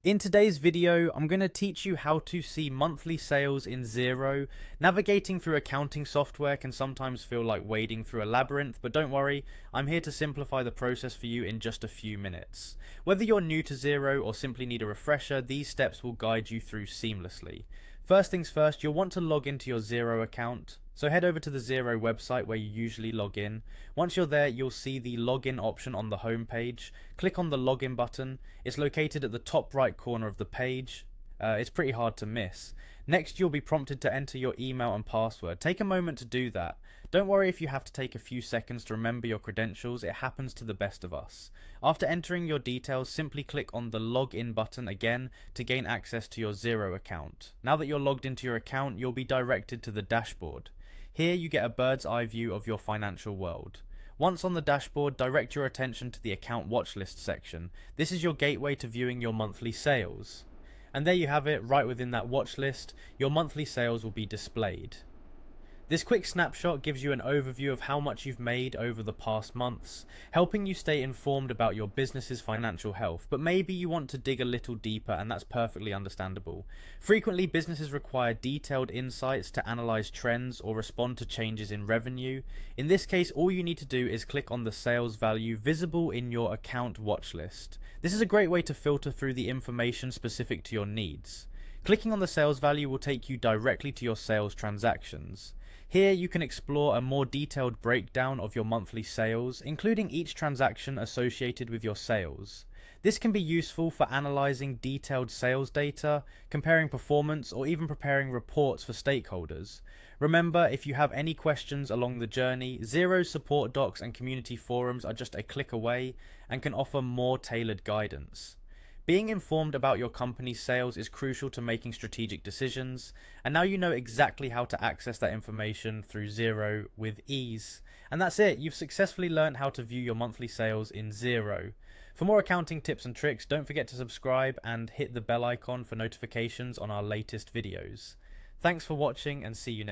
In today's video, I'm going to teach you how to see monthly sales in Xero. Navigating through accounting software can sometimes feel like wading through a labyrinth, but don't worry, I'm here to simplify the process for you in just a few minutes. Whether you're new to Xero or simply need a refresher, these steps will guide you through seamlessly. First things first, you'll want to log into your Xero account. So head over to the Xero website where you usually log in. Once you're there, you'll see the login option on the home page. Click on the login button. It's located at the top right corner of the page. It's pretty hard to miss. Next, you'll be prompted to enter your email and password. Take a moment to do that. Don't worry if you have to take a few seconds to remember your credentials, it happens to the best of us. After entering your details, simply click on the login button again to gain access to your Xero account. Now that you're logged into your account, you'll be directed to the dashboard. Here you get a bird's eye view of your financial world. Once on the dashboard, direct your attention to the account watchlist section. This is your gateway to viewing your monthly sales. And there you have it, right within that watch list, your monthly sales will be displayed. This quick snapshot gives you an overview of how much you've made over the past months, helping you stay informed about your business's financial health, but maybe you want to dig a little deeper, and that's perfectly understandable. Frequently, businesses require detailed insights to analyze trends or respond to changes in revenue. In this case, all you need to do is click on the sales value visible in your account watch list. This is a great way to filter through the information specific to your needs. Clicking on the sales value will take you directly to your sales transactions. Here you can explore a more detailed breakdown of your monthly sales, including each transaction associated with your sales. This can be useful for analyzing detailed sales data, comparing performance, or even preparing reports for stakeholders. Remember, if you have any questions along the journey, Xero's support docs and community forums are just a click away and can offer more tailored guidance. Being informed about your company's sales is crucial to making strategic decisions, and now you know exactly how to access that information through Xero with ease. And that's it, you've successfully learned how to view your monthly sales in Xero. For more accounting tips and tricks, don't forget to subscribe and hit the bell icon for notifications on our latest videos. Thanks for watching and see you next time.